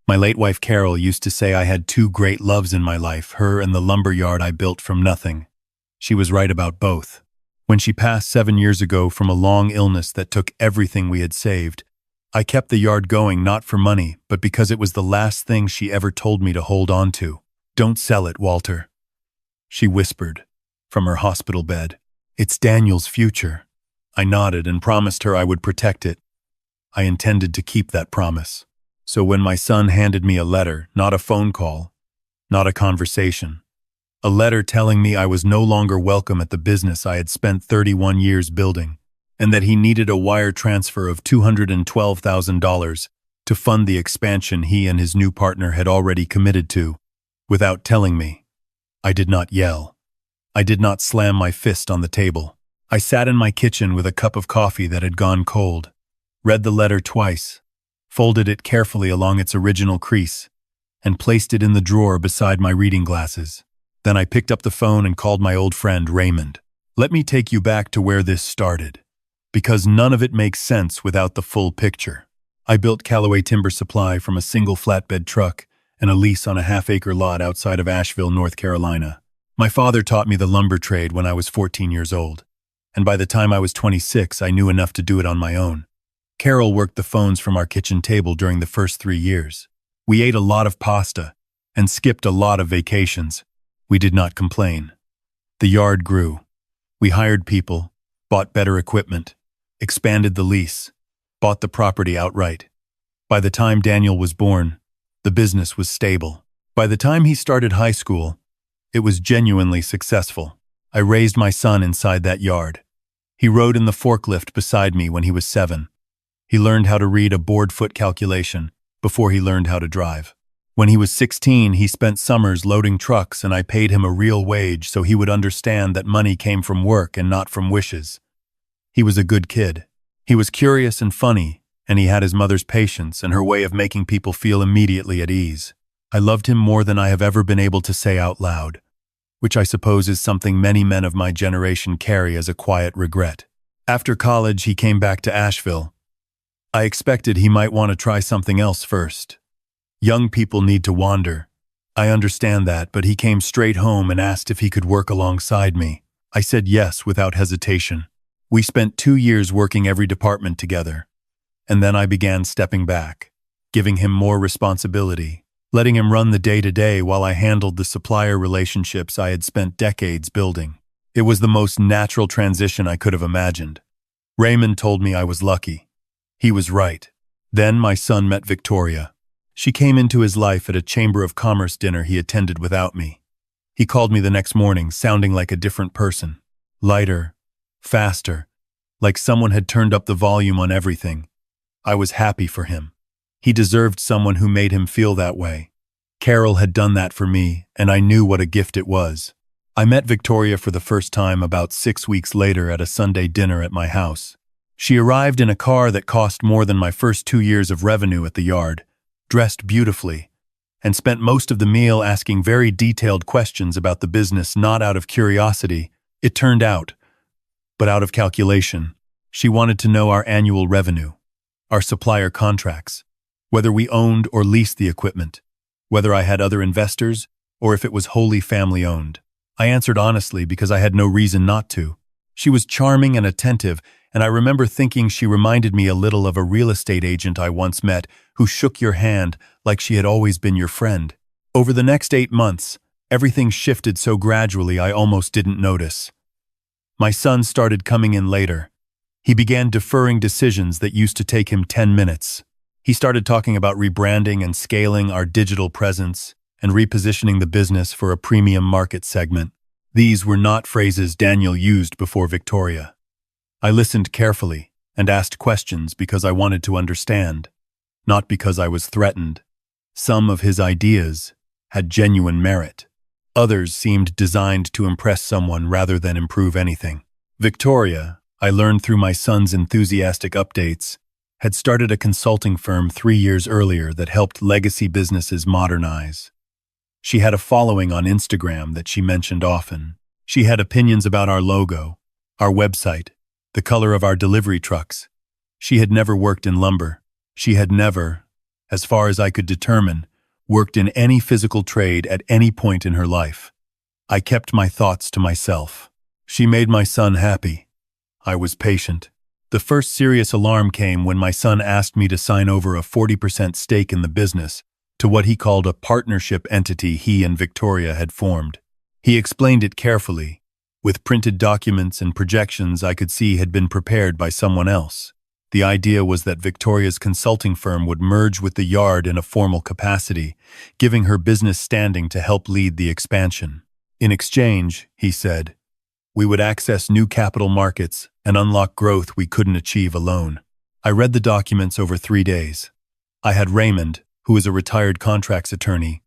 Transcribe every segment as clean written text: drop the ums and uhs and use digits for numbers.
My late wife Carol used to say I had two great loves in my life, her and the lumber yard I built from nothing. She was right about both. When she passed 7 years ago from a long illness that took everything we had saved, I kept the yard going not for money, but because it was the last thing she ever told me to hold on to. "Don't sell it, Walter," she whispered from her hospital bed. "It's Daniel's future." I nodded and promised her I would protect it. I intended to keep that promise. So when my son handed me a letter, not a phone call, not a conversation, a letter telling me I was no longer welcome at the business I had spent 31 years building, and that he needed a wire transfer of $212,000 to fund the expansion he and his new partner had already committed to, without telling me, I did not yell. I did not slam my fist on the table. I sat in my kitchen with a cup of coffee that had gone cold, read the letter twice, folded it carefully along its original crease, and placed it in the drawer beside my reading glasses. Then I picked up the phone and called my old friend Raymond. "Let me take you back to where this started, because none of it makes sense without the full picture. I built Calloway Timber Supply from a single flatbed truck and a lease on a half-acre lot outside of Asheville, North Carolina. My father taught me the lumber trade when I was 14 years old, and by the time I was 26, I knew enough to do it on my own. Carol worked the phones from our kitchen table during the first 3 years. We ate a lot of pasta and skipped a lot of vacations. We did not complain. The yard grew. We hired people, bought better equipment, expanded the lease, bought the property outright. By the time Daniel was born, the business was stable. By the time he started high school, it was genuinely successful. I raised my son inside that yard. He rode in the forklift beside me when he was 7. He learned how to read a board-foot calculation before he learned how to drive. When he was 16, he spent summers loading trucks, and I paid him a real wage so he would understand that money came from work and not from wishes. He was a good kid. He was curious and funny, and he had his mother's patience and her way of making people feel immediately at ease. I loved him more than I have ever been able to say out loud, which I suppose is something many men of my generation carry as a quiet regret. After college, he came back to Asheville. I expected he might want to try something else first. Young people need to wander. I understand that, but he came straight home and asked if he could work alongside me. I said yes without hesitation. We spent 2 years working every department together, and then I began stepping back, giving him more responsibility, letting him run the day-to-day while I handled the supplier relationships I had spent decades building. It was the most natural transition I could have imagined. Raymond told me I was lucky. He was right. Then my son met Victoria. She came into his life at a Chamber of Commerce dinner he attended without me. He called me the next morning, sounding like a different person. Lighter, faster, like someone had turned up the volume on everything. I was happy for him. He deserved someone who made him feel that way. Carol had done that for me, and I knew what a gift it was. I met Victoria for the first time about 6 weeks later at a Sunday dinner at my house. She arrived in a car that cost more than my first 2 years of revenue at the yard, dressed beautifully, and spent most of the meal asking very detailed questions about the business, not out of curiosity, it turned out, but out of calculation. She wanted to know our annual revenue, our supplier contracts, whether we owned or leased the equipment, whether I had other investors, or if it was wholly family-owned. I answered honestly because I had no reason not to. She was charming and attentive, and I remember thinking she reminded me a little of a real estate agent I once met who shook your hand like she had always been your friend. Over the next 8 months, everything shifted so gradually I almost didn't notice. My son started coming in later. He began deferring decisions that used to take him 10 minutes. He started talking about rebranding and scaling our digital presence and repositioning the business for a premium market segment. These were not phrases Daniel used before Victoria. I listened carefully and asked questions because I wanted to understand, not because I was threatened. Some of his ideas had genuine merit. Others seemed designed to impress someone rather than improve anything. Victoria, I learned through my son's enthusiastic updates, had started a consulting firm 3 years earlier that helped legacy businesses modernize. She had a following on Instagram that she mentioned often. She had opinions about our logo, our website, the color of our delivery trucks. She had never worked in lumber. She had never, as far as I could determine, worked in any physical trade at any point in her life. I kept my thoughts to myself. She made my son happy. I was patient. The first serious alarm came when my son asked me to sign over a 40% stake in the business to what he called a partnership entity he and Victoria had formed. He explained it carefully, with printed documents and projections I could see had been prepared by someone else. The idea was that Victoria's consulting firm would merge with the yard in a formal capacity, giving her business standing to help lead the expansion. In exchange, he said, we would access new capital markets and unlock growth we couldn't achieve alone. I read the documents over 3 days. I had Raymond, who is a retired contracts attorney,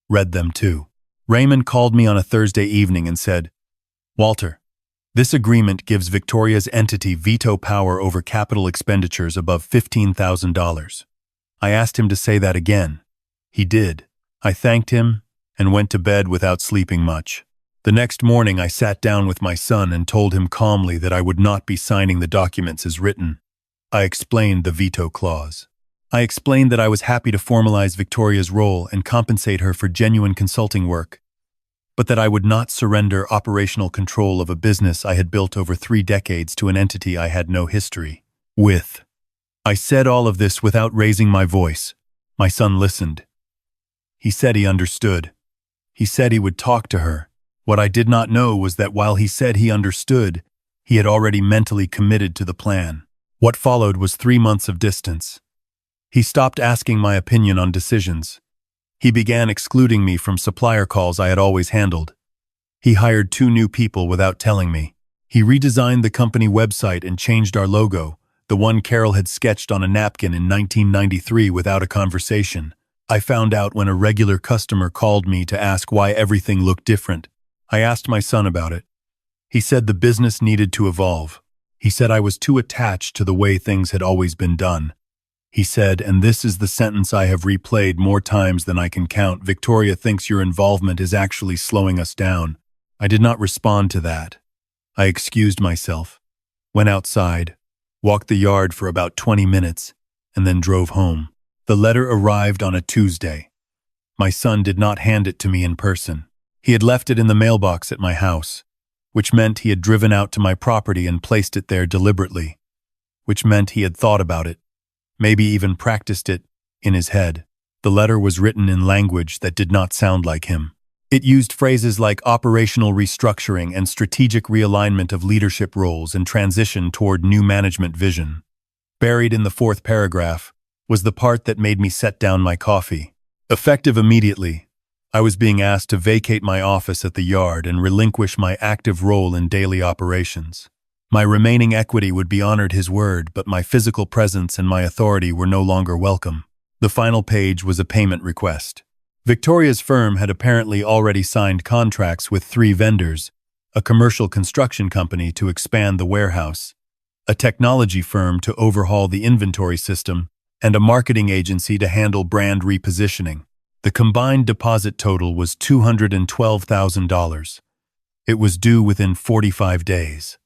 read them too. Raymond called me on a Thursday evening and said, Walter, this agreement gives Victoria's entity veto power over capital expenditures above $15,000. I asked him to say that again. He did. I thanked him and went to bed without sleeping much. The next morning I sat down with my son and told him calmly that I would not be signing the documents as written. I explained the veto clause. I explained that I was happy to formalize Victoria's role and compensate her for genuine consulting work, but that I would not surrender operational control of a business I had built over 3 decades to an entity I had no history with. I said all of this without raising my voice. My son listened. He said he understood. He said he would talk to her. What I did not know was that while he said he understood, he had already mentally committed to the plan. What followed was 3 months of distance. He stopped asking my opinion on decisions. He began excluding me from supplier calls I had always handled. He hired 2 new people without telling me. He redesigned the company website and changed our logo, the one Carol had sketched on a napkin in 1993 without a conversation. I found out when a regular customer called me to ask why everything looked different. I asked my son about it. He said the business needed to evolve. He said I was too attached to the way things had always been done. He said, and this is the sentence I have replayed more times than I can count, Victoria thinks your involvement is actually slowing us down. I did not respond to that. I excused myself, went outside, walked the yard for about 20 minutes, and then drove home. The letter arrived on a Tuesday. My son did not hand it to me in person. He had left it in the mailbox at my house, which meant he had driven out to my property and placed it there deliberately, which meant he had thought about it, maybe even practiced it, in his head. The letter was written in language that did not sound like him. It used phrases like operational restructuring and strategic realignment of leadership roles and transition toward new management vision. Buried in the 4th paragraph was the part that made me set down my coffee. Effective immediately, I was being asked to vacate my office at the yard and relinquish my active role in daily operations. My remaining equity would be honored his word, but my physical presence and my authority were no longer welcome. The final page was a payment request. Victoria's firm had apparently already signed contracts with 3 vendors, a commercial construction company to expand the warehouse, a technology firm to overhaul the inventory system, and a marketing agency to handle brand repositioning. The combined deposit total was $212,000. It was due within 45 days.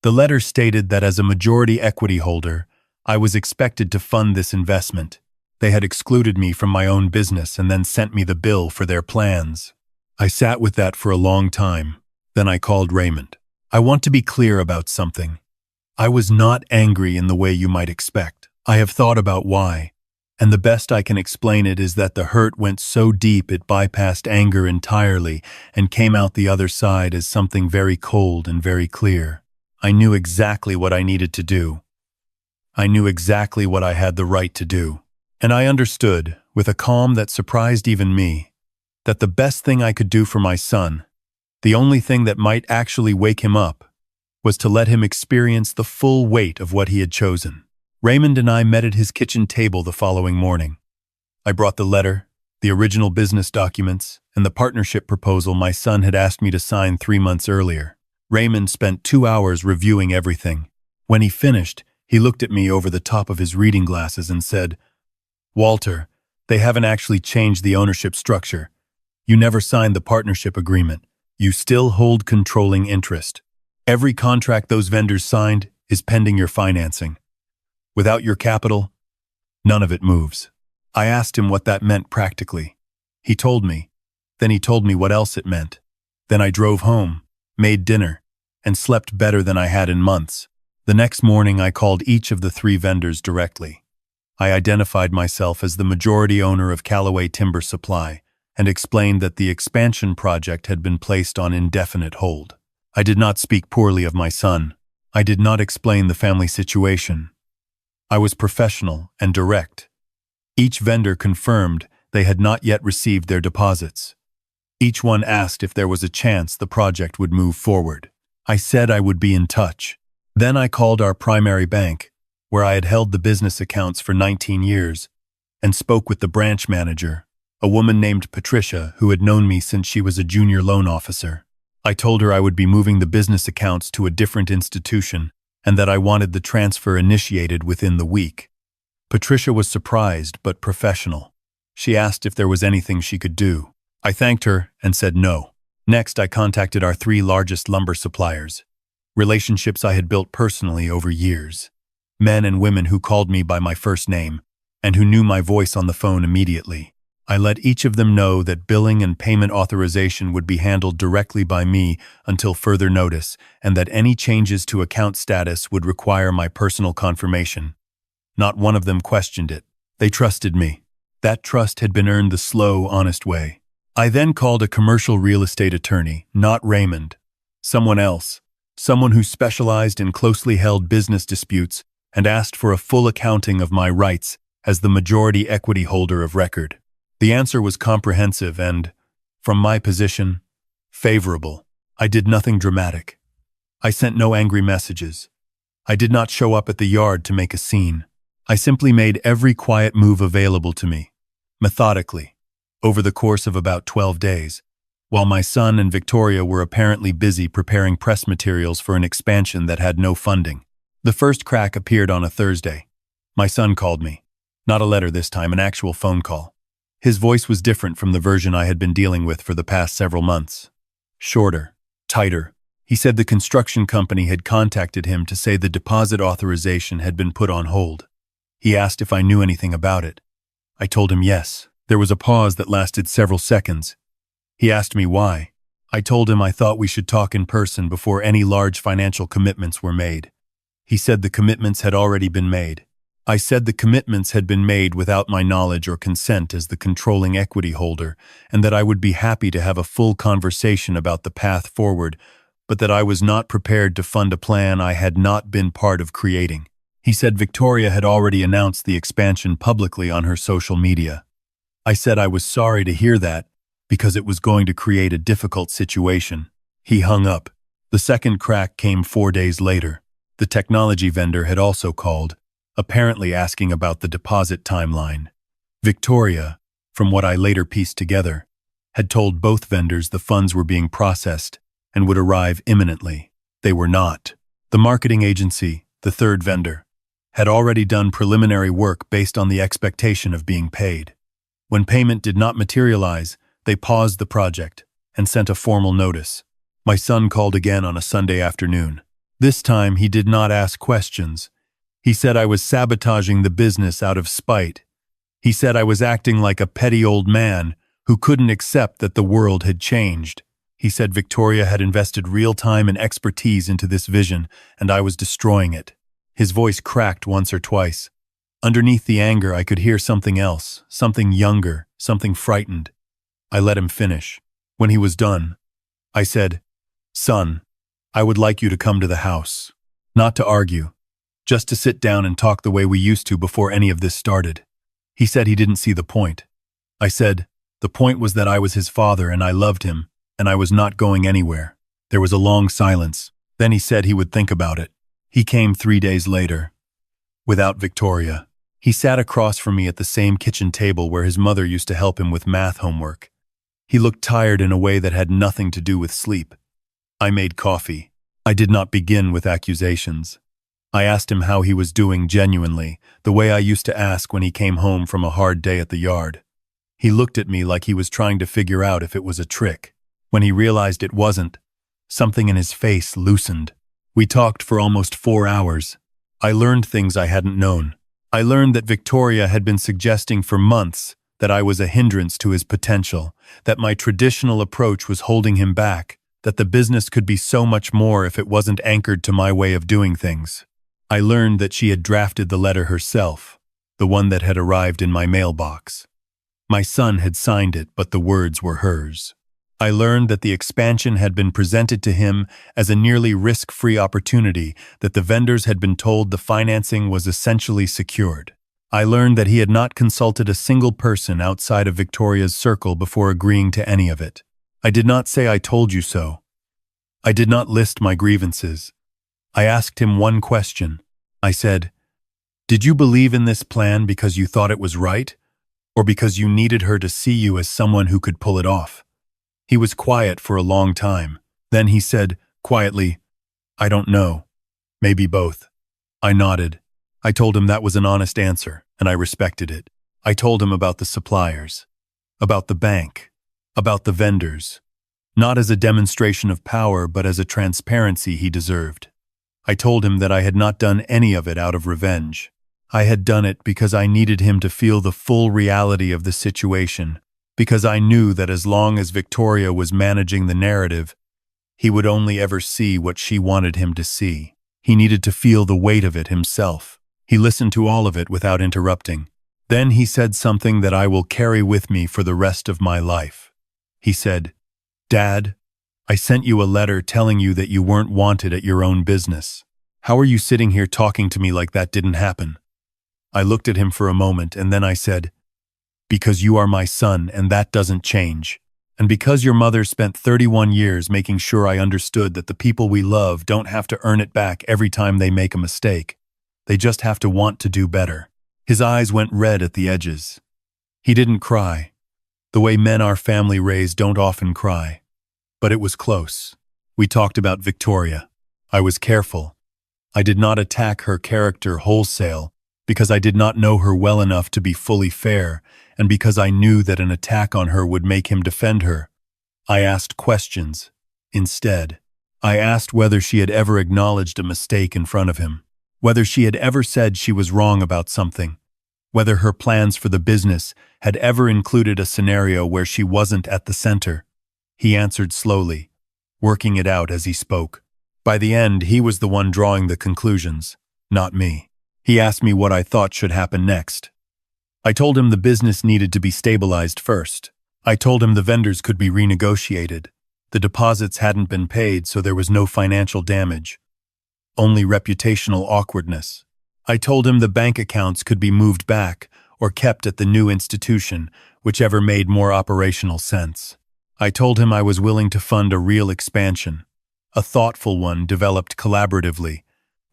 The letter stated that as a majority equity holder, I was expected to fund this investment. They had excluded me from my own business and then sent me the bill for their plans. I sat with that for a long time. Then I called Raymond. I want to be clear about something. I was not angry in the way you might expect. I have thought about why. And the best I can explain it is that the hurt went so deep it bypassed anger entirely and came out the other side as something very cold and very clear. I knew exactly what I needed to do. I knew exactly what I had the right to do. And I understood, with a calm that surprised even me, that the best thing I could do for my son, the only thing that might actually wake him up, was to let him experience the full weight of what he had chosen. Raymond and I met at his kitchen table the following morning. I brought the letter, the original business documents, and the partnership proposal my son had asked me to sign 3 months earlier. Raymond spent 2 hours reviewing everything. When he finished, he looked at me over the top of his reading glasses and said, Walter, they haven't actually changed the ownership structure. You never signed the partnership agreement. You still hold controlling interest. Every contract those vendors signed is pending your financing. Without your capital, none of it moves. I asked him what that meant practically. He told me. Then he told me what else it meant. Then I drove home, made dinner, and slept better than I had in months. The next morning I called each of the 3 vendors directly. I identified myself as the majority owner of Calloway Timber Supply and explained that the expansion project had been placed on indefinite hold. I did not speak poorly of my son. I did not explain the family situation. I was professional and direct. Each vendor confirmed they had not yet received their deposits. Each one asked if there was a chance the project would move forward. I said I would be in touch. Then I called our primary bank, where I had held the business accounts for 19 years, and spoke with the branch manager, a woman named Patricia who had known me since she was a junior loan officer. I told her I would be moving the business accounts to a different institution and that I wanted the transfer initiated within the week. Patricia was surprised but professional. She asked if there was anything she could do. I thanked her and said no. Next, I contacted our 3 largest lumber suppliers, relationships I had built personally over years. Men and women who called me by my first name and who knew my voice on the phone immediately. I let each of them know that billing and payment authorization would be handled directly by me until further notice, and that any changes to account status would require my personal confirmation. Not one of them questioned it. They trusted me. That trust had been earned the slow, honest way. I then called a commercial real estate attorney, not Raymond. Someone else. Someone who specialized in closely held business disputes, and asked for a full accounting of my rights as the majority equity holder of record. The answer was comprehensive and, from my position, favorable. I did nothing dramatic. I sent no angry messages. I did not show up at the yard to make a scene. I simply made every quiet move available to me, methodically, over the course of about 12 days, while my son and Victoria were apparently busy preparing press materials for an expansion that had no funding. The first crack appeared on a Thursday. My son called me. Not a letter this time, an actual phone call. His voice was different from the version I had been dealing with for the past several months. Shorter, tighter. He said the construction company had contacted him to say the deposit authorization had been put on hold. He asked if I knew anything about it. I told him yes. There was a pause that lasted several seconds. He asked me why. I told him I thought we should talk in person before any large financial commitments were made. He said the commitments had already been made. I said the commitments had been made without my knowledge or consent as the controlling equity holder, and that I would be happy to have a full conversation about the path forward, but that I was not prepared to fund a plan I had not been part of creating. He said Victoria had already announced the expansion publicly on her social media. I said I was sorry to hear that, because it was going to create a difficult situation. He hung up. The second crack came 4 days later. The technology vendor had also called, apparently asking about the deposit timeline. Victoria, from what I later pieced together, had told both vendors the funds were being processed and would arrive imminently. They were not. The marketing agency, the third vendor, had already done preliminary work based on the expectation of being paid. When payment did not materialize, they paused the project and sent a formal notice. My son called again on a Sunday afternoon. This time he did not ask questions. He said I was sabotaging the business out of spite. He said I was acting like a petty old man who couldn't accept that the world had changed. He said Victoria had invested real time and expertise into this vision, and I was destroying it. His voice cracked once or twice. Underneath the anger, I could hear something else, something younger, something frightened. I let him finish. When he was done, I said, "Son, I would like you to come to the house. Not to argue. Just to sit down and talk the way we used to before any of this started." He said he didn't see the point. I said, the point was that I was his father and I loved him, and I was not going anywhere. There was a long silence. Then he said he would think about it. He came 3 days later. Without Victoria. He sat across from me at the same kitchen table where his mother used to help him with math homework. He looked tired in a way that had nothing to do with sleep. I made coffee. I did not begin with accusations. I asked him how he was doing genuinely, the way I used to ask when he came home from a hard day at the yard. He looked at me like he was trying to figure out if it was a trick. When he realized it wasn't, something in his face loosened. We talked for almost 4 hours. I learned things I hadn't known. I learned that Victoria had been suggesting for months that I was a hindrance to his potential, that my traditional approach was holding him back, that the business could be so much more if it wasn't anchored to my way of doing things. I learned that she had drafted the letter herself, the one that had arrived in my mailbox. My son had signed it, but the words were hers. I learned that the expansion had been presented to him as a nearly risk-free opportunity, that the vendors had been told the financing was essentially secured. I learned that he had not consulted a single person outside of Victoria's circle before agreeing to any of it. I did not say "I told you so." I did not list my grievances. I asked him one question. I said, "Did you believe in this plan because you thought it was right, or because you needed her to see you as someone who could pull it off?" He was quiet for a long time. Then he said, quietly, "I don't know. Maybe both." I nodded. I told him that was an honest answer, and I respected it. I told him about the suppliers, about the bank, about the vendors, not as a demonstration of power, but as a transparency he deserved. I told him that I had not done any of it out of revenge. I had done it because I needed him to feel the full reality of the situation, because I knew that as long as Victoria was managing the narrative, he would only ever see what she wanted him to see. He needed to feel the weight of it himself. He listened to all of it without interrupting. Then he said something that I will carry with me for the rest of my life. He said, "Dad, I sent you a letter telling you that you weren't wanted at your own business. How are you sitting here talking to me like that didn't happen?" I looked at him for a moment, and then I said, "Because you are my son, and that doesn't change. And because your mother spent 31 years making sure I understood that the people we love don't have to earn it back every time they make a mistake. They just have to want to do better." His eyes went red at the edges. He didn't cry. The way men our family raised don't often cry. But it was close. We talked about Victoria. I was careful. I did not attack her character wholesale, because I did not know her well enough to be fully fair, and because I knew that an attack on her would make him defend her. I asked questions. Instead, I asked whether she had ever acknowledged a mistake in front of him, whether she had ever said she was wrong about something, whether her plans for the business had ever included a scenario where she wasn't at the center. He answered slowly, working it out as he spoke. By the end, he was the one drawing the conclusions, not me. He asked me what I thought should happen next. I told him the business needed to be stabilized first. I told him the vendors could be renegotiated. The deposits hadn't been paid, so there was no financial damage, only reputational awkwardness. I told him the bank accounts could be moved back or kept at the new institution, whichever made more operational sense. I told him I was willing to fund a real expansion, a thoughtful one developed collaboratively,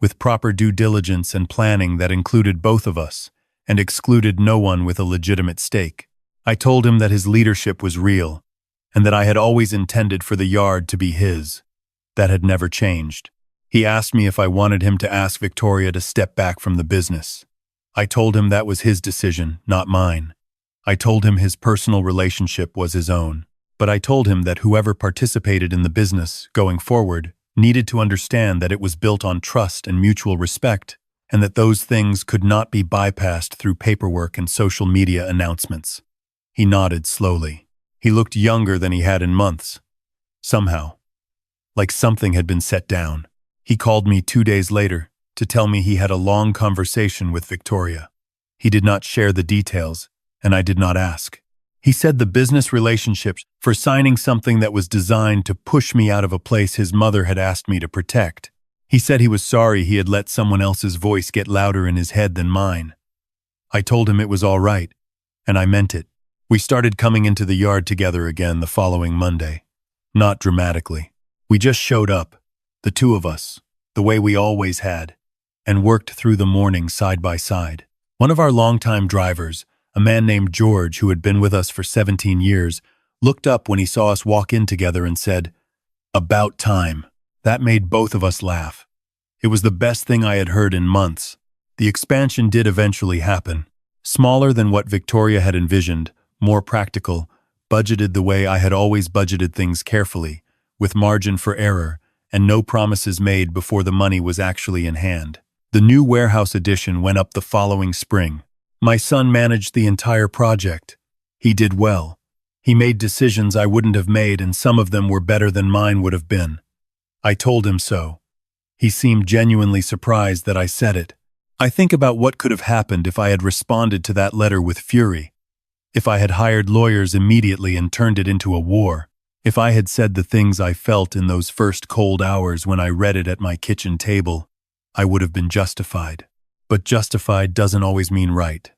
with proper due diligence and planning that included both of us and excluded no one with a legitimate stake. I told him that his leadership was real and that I had always intended for the yard to be his. That had never changed. He asked me if I wanted him to ask Victoria to step back from the business. I told him that was his decision, not mine. I told him his personal relationship was his own. But I told him that whoever participated in the business going forward needed to understand that it was built on trust and mutual respect, and that those things could not be bypassed through paperwork and social media announcements. He nodded slowly. He looked younger than he had in months. Somehow, like something had been set down. He called me 2 days later to tell me he had a long conversation with Victoria. He did not share the details, and I did not ask. He said the business relationships for signing something that was designed to push me out of a place his mother had asked me to protect. He said he was sorry he had let someone else's voice get louder in his head than mine. I told him it was all right, and I meant it. We started coming into the yard together again the following Monday. Not dramatically. We just showed up, the two of us, the way we always had, and worked through the morning side by side. One of our longtime drivers, a man named George who had been with us for 17 years, looked up when he saw us walk in together and said, "About time." That made both of us laugh. It was the best thing I had heard in months. The expansion did eventually happen. Smaller than what Victoria had envisioned, more practical, budgeted the way I had always budgeted things carefully, with margin for error, and no promises made before the money was actually in hand. The new warehouse addition went up the following spring. My son managed the entire project. He did well. He made decisions I wouldn't have made, and some of them were better than mine would have been. I told him so. He seemed genuinely surprised that I said it. I think about what could have happened if I had responded to that letter with fury. If I had hired lawyers immediately and turned it into a war. If I had said the things I felt in those first cold hours when I read it at my kitchen table, I would have been justified. But justified doesn't always mean right.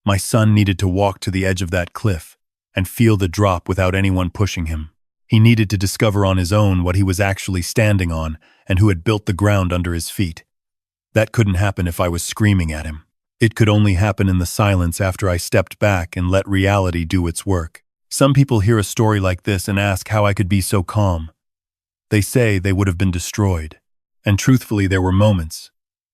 My son needed to walk to the edge of that cliff and feel the drop without anyone pushing him. He needed to discover on his own what he was actually standing on and who had built the ground under his feet. That couldn't happen if I was screaming at him. It could only happen in the silence after I stepped back and let reality do its work. Some people hear a story like this and ask how I could be so calm. They say they would have been destroyed. And truthfully, there were moments.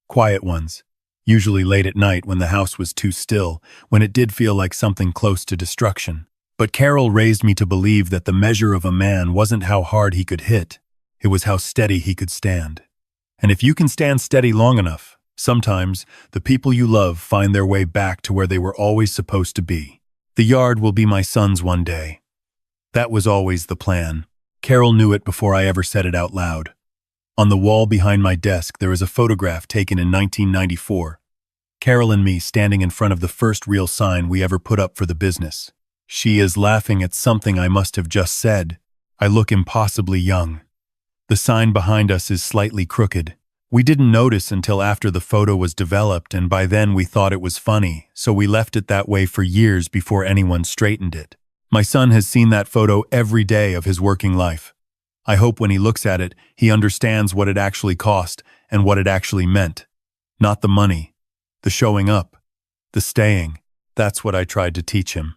Quiet ones. Usually late at night when the house was too still, when it did feel like something close to destruction. But Carol raised me to believe that the measure of a man wasn't how hard he could hit, it was how steady he could stand. And if you can stand steady long enough, sometimes the people you love find their way back to where they were always supposed to be. The yard will be my son's one day. That was always the plan. Carol knew it before I ever said it out loud. On the wall behind my desk, there is a photograph taken in 1994. Carol and me standing in front of the first real sign we ever put up for the business. She is laughing at something I must have just said. I look impossibly young. The sign behind us is slightly crooked. We didn't notice until after the photo was developed, and by then we thought it was funny, so we left it that way for years before anyone straightened it. My son has seen that photo every day of his working life. I hope when he looks at it, he understands what it actually cost and what it actually meant. Not the money, the showing up, the staying. That's what I tried to teach him.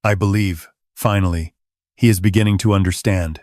I believe, finally, he is beginning to understand.